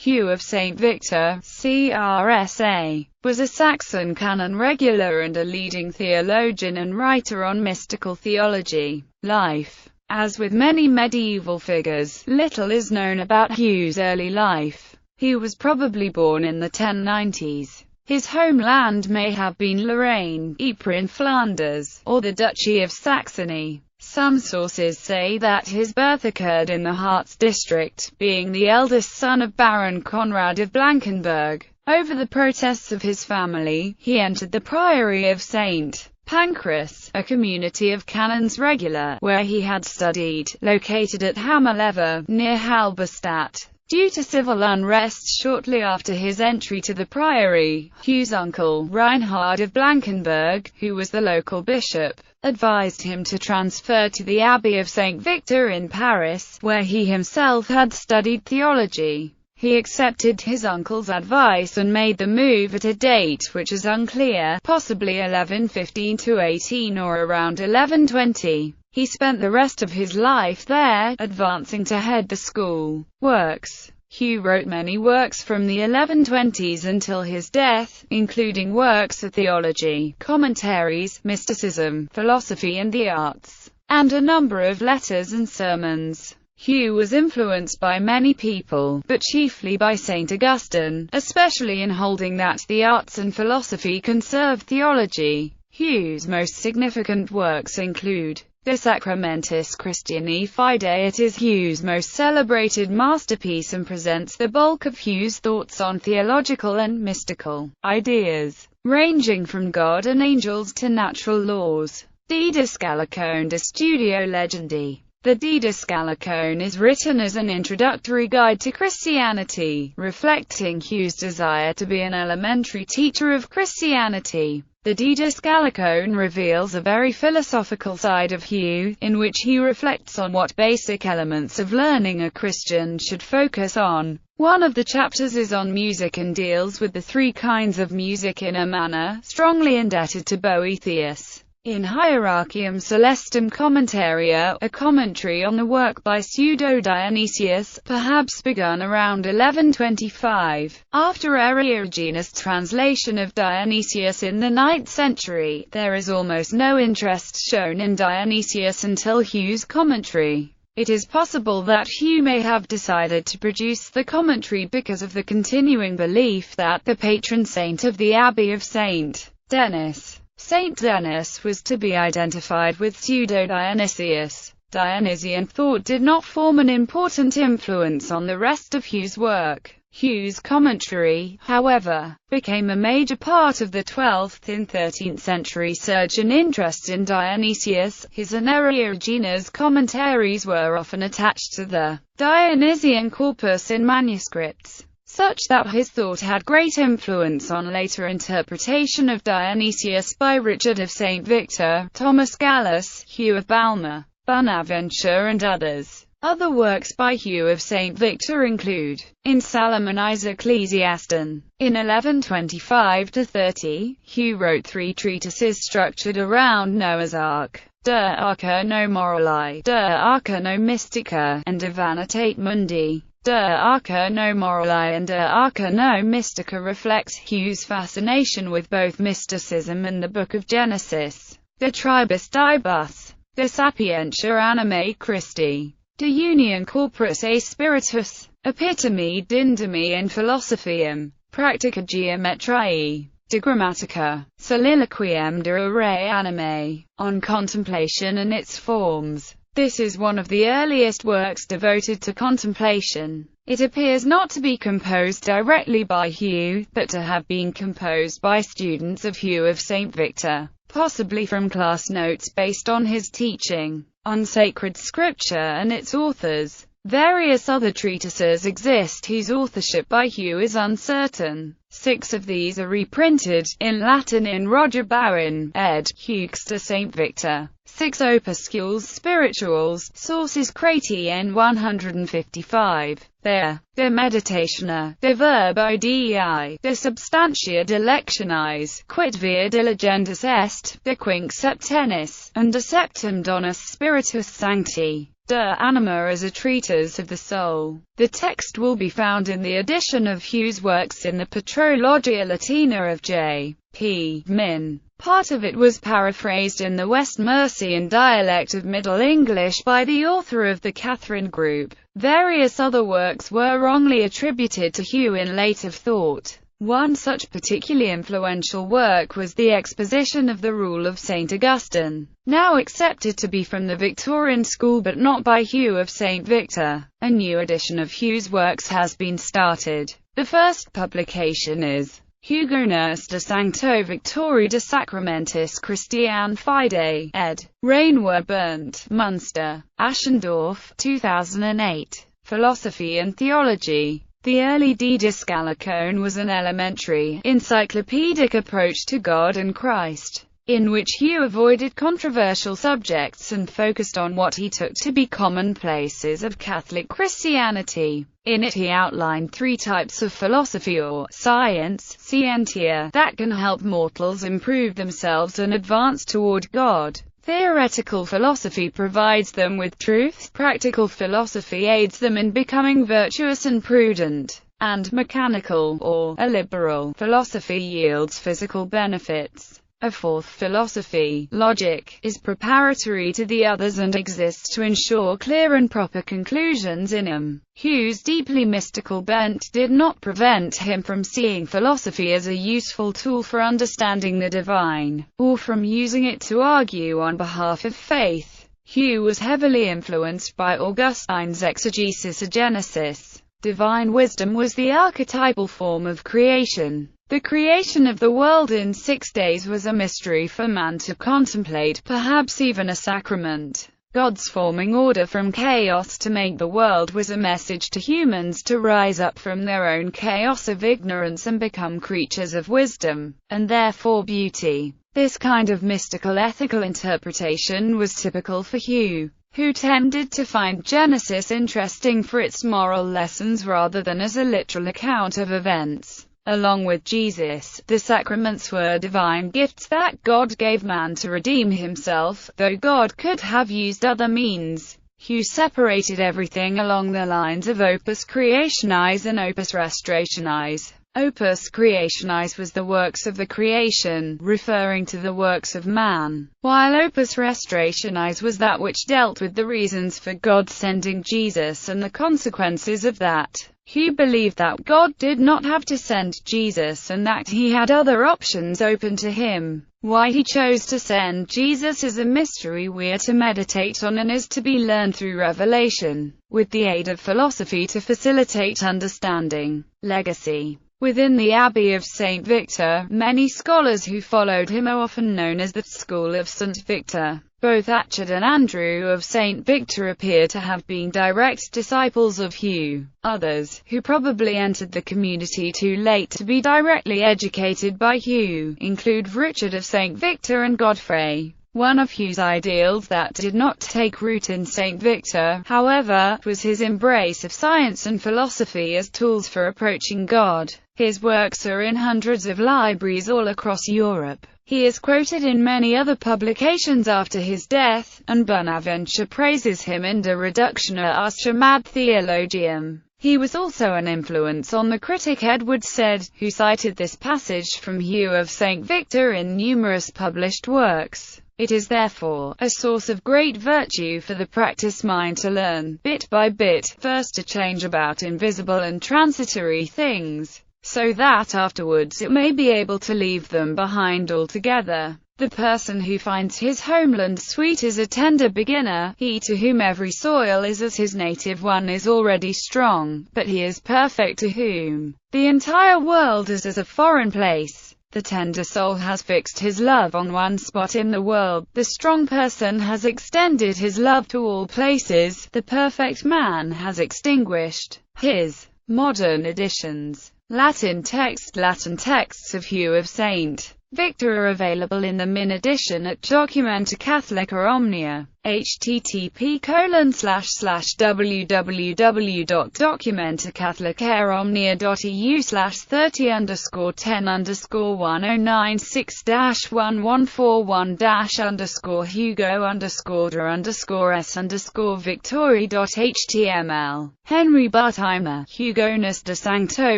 Hugh of St. Victor, CRSA, was a Saxon canon regular and a leading theologian and writer on mystical theology. Life. As with many medieval figures, little is known about Hugh's early life. He was probably born in the 1090s. His homeland may have been Lorraine, Ypres in Flanders, or the Duchy of Saxony. Some sources say that his birth occurred in the Harz district, being the eldest son of Baron Conrad of Blankenburg. Over the protests of his family, he entered the priory of St. Pancras, a community of canons regular, where he had studied, located at Hammerlever, near Halberstadt. Due to civil unrest shortly after his entry to the priory, Hugh's uncle, Reinhard of Blankenburg, who was the local bishop, advised him to transfer to the Abbey of St. Victor in Paris, where he himself had studied theology. He accepted his uncle's advice and made the move at a date which is unclear, possibly 1115 to 18 or around 1120. He spent the rest of his life there, advancing to head the school. Works. Hugh wrote many works from the 1120s until his death, including works of theology, commentaries, mysticism, philosophy and the arts, and a number of letters and sermons. Hugh was influenced by many people, but chiefly by St. Augustine, especially in holding that the arts and philosophy conserve theology. Hugh's most significant works include De Sacramentis Christiani Fide. It is Hugh's most celebrated masterpiece and presents the bulk of Hugh's thoughts on theological and mystical ideas, ranging from God and angels to natural laws. Didascalicone de Studio Legendi. The Didascalicone is written as an introductory guide to Christianity, reflecting Hugh's desire to be an elementary teacher of Christianity. The Didascalicone reveals a very philosophical side of Hugh, in which he reflects on what basic elements of learning a Christian should focus on. One of the chapters is on music and deals with the three kinds of music in a manner strongly indebted to Boethius. In Hierarchium Celestum Commentaria, a commentary on the work by Pseudo-Dionysius, perhaps begun around 1125. After Eriugenes' translation of Dionysius in the 9th century, there is almost no interest shown in Dionysius until Hugh's commentary. It is possible that Hugh may have decided to produce the commentary because of the continuing belief that the patron saint of the Abbey of St. Denis, Saint Denis, was to be identified with Pseudo-Dionysius. Dionysian thought did not form an important influence on the rest of Hugh's work. Hugh's commentary, however, became a major part of the 12th and 13th century surge in interest in Dionysius. His and Eriugenes' commentaries were often attached to the Dionysian corpus in manuscripts, such that his thought had great influence on later interpretation of Dionysius by Richard of St. Victor, Thomas Gallus, Hugh of Balma, Bonaventure and others. Other works by Hugh of St. Victor include, In Salomoni's Ecclesiaston. In 1125–30, Hugh wrote 3 treatises structured around Noah's Ark, De Arca no Morali, De Arca no Mystica, and De Vanitate Mundi. De Arca no Morali and De Arca no Mystica reflect Hugh's fascination with both mysticism and the Book of Genesis. De Tribus Dibus, De Sapientia Anime Christi, De Union Corporis a Spiritus, Epitome d'Indomi in Philosophiam, Practica Geometriae, De Grammatica, Soliloquium de Re Anime, on contemplation and its forms. This is one of the earliest works devoted to contemplation. It appears not to be composed directly by Hugh, but to have been composed by students of Hugh of St. Victor, possibly from class notes based on his teaching on sacred scripture and its authors. Various other treatises exist whose authorship by Hugh is uncertain. 6 of these are reprinted, in Latin in Roger Bowen, ed. Hughes de St. Victor. 6 opuscules spirituals, sources Crati n 155. De Meditatione, de Verbo Dei, de Substantia Dilectionis, Quid Via Diligendus Est, de Quinque Septenis, and de Septem Donus Spiritus Sancti. De Anima as a treatise of the soul. The text will be found in the edition of Hugh's works in the Patrologia Latina of J. P. Min. Part of it was paraphrased in the West Mercian dialect of Middle English by the author of the Catherine Group. Various other works were wrongly attributed to Hugh in later thought. One such particularly influential work was the exposition of the Rule of St. Augustine, now accepted to be from the Victorian school but not by Hugh of St. Victor. A new edition of Hugh's works has been started. The first publication is Hugones de Sancto Victori de Sacramentis Christian Fide, ed. Rainwer Berndt, Munster, Aschendorf, 2008. Philosophy and Theology. The early Didascalicon was an elementary, encyclopedic approach to God and Christ, in which Hugh avoided controversial subjects and focused on what he took to be commonplaces of Catholic Christianity. In it he outlined three types of philosophy or science, scientia, that can help mortals improve themselves and advance toward God. Theoretical philosophy provides them with truth, practical philosophy aids them in becoming virtuous and prudent, and mechanical, or illiberal, philosophy yields physical benefits. A fourth philosophy, logic, is preparatory to the others and exists to ensure clear and proper conclusions in them. Hugh's deeply mystical bent did not prevent him from seeing philosophy as a useful tool for understanding the divine, or from using it to argue on behalf of faith. Hugh was heavily influenced by Augustine's exegesis of Genesis. Divine wisdom was the archetypal form of creation. The creation of the world in 6 days was a mystery for man to contemplate, perhaps even a sacrament. God's forming order from chaos to make the world was a message to humans to rise up from their own chaos of ignorance and become creatures of wisdom, and therefore beauty. This kind of mystical ethical interpretation was typical for Hugh, who tended to find Genesis interesting for its moral lessons rather than as a literal account of events. Along with Jesus, the sacraments were divine gifts that God gave man to redeem himself, though God could have used other means. Hugh separated everything along the lines of opus creationis and opus restorationis. Opus creationis was the works of the creation, referring to the works of man, while opus restorationis was that which dealt with the reasons for God sending Jesus and the consequences of that. Hugh believed that God did not have to send Jesus and that he had other options open to him. Why he chose to send Jesus is a mystery we are to meditate on and is to be learned through revelation, with the aid of philosophy to facilitate understanding. Legacy. Within the Abbey of St. Victor, many scholars who followed him are often known as the School of St. Victor. Both Achard and Andrew of St. Victor appear to have been direct disciples of Hugh. Others, who probably entered the community too late to be directly educated by Hugh, include Richard of St. Victor and Godfrey. One of Hugh's ideals that did not take root in St. Victor, however, was his embrace of science and philosophy as tools for approaching God. His works are in hundreds of libraries all across Europe. He is quoted in many other publications after his death, and Bonaventure praises him in De Reductione Astrum ad Theologiam. He was also an influence on the critic Edward Said, who cited this passage from Hugh of St. Victor in numerous published works. It is therefore a source of great virtue for the practiced mind to learn, bit by bit, first to change about invisible and transitory things, so that afterwards it may be able to leave them behind altogether. The person who finds his homeland sweet is a tender beginner. He to whom every soil is as his native one is already strong, but he is perfect to whom the entire world is as a foreign place. The tender soul has fixed his love on one spot in the world. The strong person has extended his love to all places. The perfect man has extinguished his. Modern editions. Latin texts of Hugh of St. Victor are available in the Min edition at Documenta Catholica Omnia. http://www.documentacatholicaerom.eu/30_10_141-10_s_Victory.html. Henry Buttheimer, Hugones de Sancto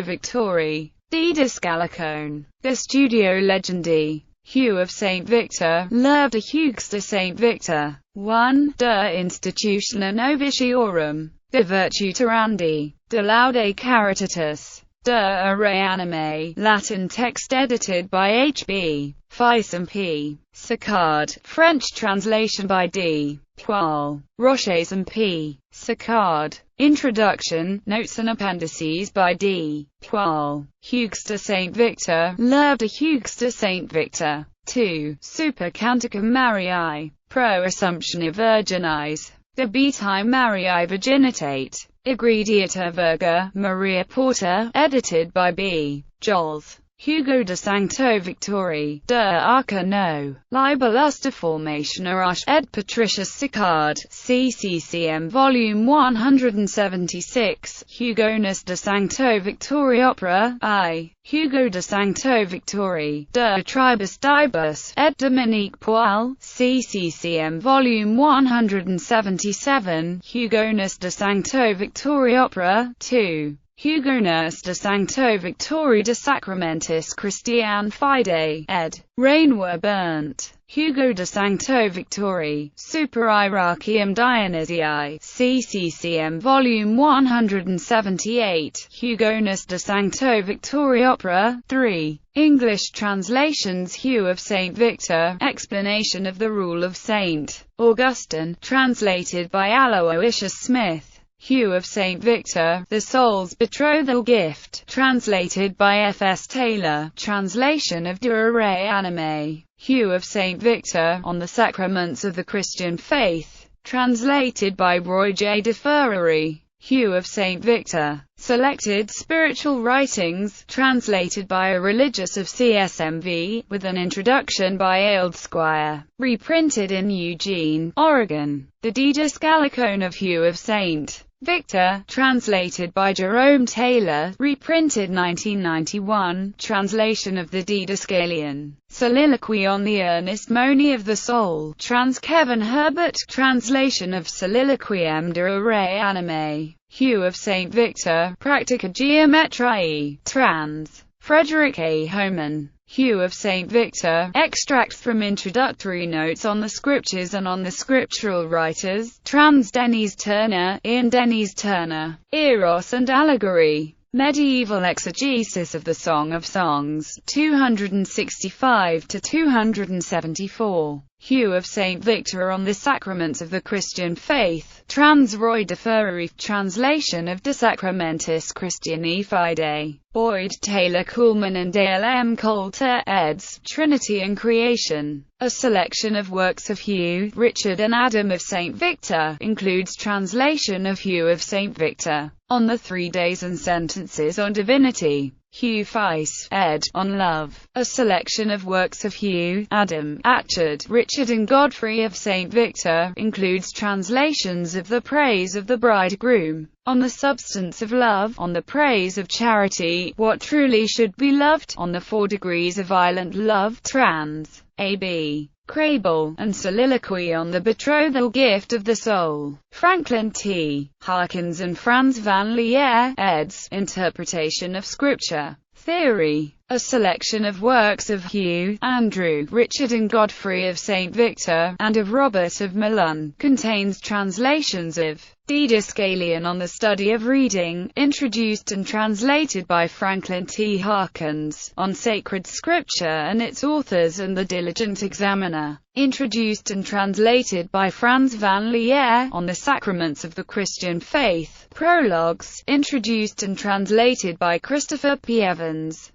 Victori. Didascalicone. The Studio Legendi. Hugh of St. Victor, l'œuvre de Hugues de St. Victor. 1. De Institutione Novitiorum. De Virtutarandi. De Laude Caritatis. De Reanime. Latin text edited by H.B. Fison P. Sicard. French translation by D. Poil. Roches and P. Sicard. Introduction, notes and appendices by D. Poil. Hugues de St. Victor, l'œuvre de Hugues de St. Victor. 2. Super Canticum Mariae. Pro Assumptione Virginis. De Beatae Mariae Virginitate. Egregiata Virga, Maria Porta, edited by B. Jols. Hugo de Sancto Victori, de Arca no. Libellus de Formatione ed Patricius Sicard, CCCM Volume 176, Hugones de Sancto Victori Opera, I. Hugo de Sancto Victori, de Tribus Dibus, ed Dominique Poil, CCCM Volume 177, Hugones de Sancto Victori Opera, 2. Hugones de Sancto Victori de Sacramentis Christiane Fide, ed. Rainwer Burnt. Hugo de Sancto Victori, Super Iracium Dionysii, CCCM Volume 178, Hugones de Sancto Victori Opera, 3. English translations. Hugh of St. Victor, Explanation of the Rule of St. Augustine, translated by Aloysius Smith. Hugh of St. Victor, The Soul's Betrothal Gift, translated by F. S. Taylor, translation of De Reanime. Hugh of St. Victor, On the Sacraments of the Christian Faith, translated by Roy J. de Ferrari. Hugh of St. Victor, Selected Spiritual Writings, translated by a religious of CSMV, with an introduction by Auld Squire, reprinted in Eugene, Oregon. The Didascalicone of Hugh of St. Victor, translated by Jerome Taylor, reprinted 1991, translation of the Didascalion. Soliloquy on the Earnest Money of the Soul, trans Kevin Herbert, translation of Soliloquiem de Reanime. Hugh of St. Victor, Practica Geometriae, trans Frederick A. Homan. Hugh of St. Victor, extract from Introductory Notes on the Scriptures and on the Scriptural Writers, trans Denys Turner, Ian Denys Turner. Eros and Allegory. Medieval Exegesis of the Song of Songs, 265–274. Hugh of St. Victor on the Sacraments of the Christian Faith, trans Roy de Ferrari, translation of De Sacramentis Christianae Fide. Boyd, Taylor Kuhlman and Dale M. Coulter, eds. Trinity and Creation. A selection of works of Hugh, Richard and Adam of St. Victor, includes translation of Hugh of St. Victor, On the 3 Days and Sentences on Divinity. Hugh Feiss, ed. On Love. A selection of works of Hugh, Adam, Achard, Richard and Godfrey of St. Victor, includes translations of The Praise of the Bridegroom, On the Substance of Love, On the Praise of Charity, What Truly Should Be Loved, On the 4 Degrees of Violent Love, trans. A.B. Crable, and Soliloquy on the Betrothal Gift of the Soul. Franklin T. Harkins and Franz van Leer, eds. Interpretation of Scripture. Theory. A selection of works of Hugh, Andrew, Richard and Godfrey of St. Victor, and of Robert of Melun, contains translations of Didascalion on the Study of Reading, introduced and translated by Franklin T. Harkins, on Sacred Scripture and its authors and the Diligent Examiner, introduced and translated by Franz van Leer, on the Sacraments of the Christian Faith, Prologues, introduced and translated by Christopher P. Evans.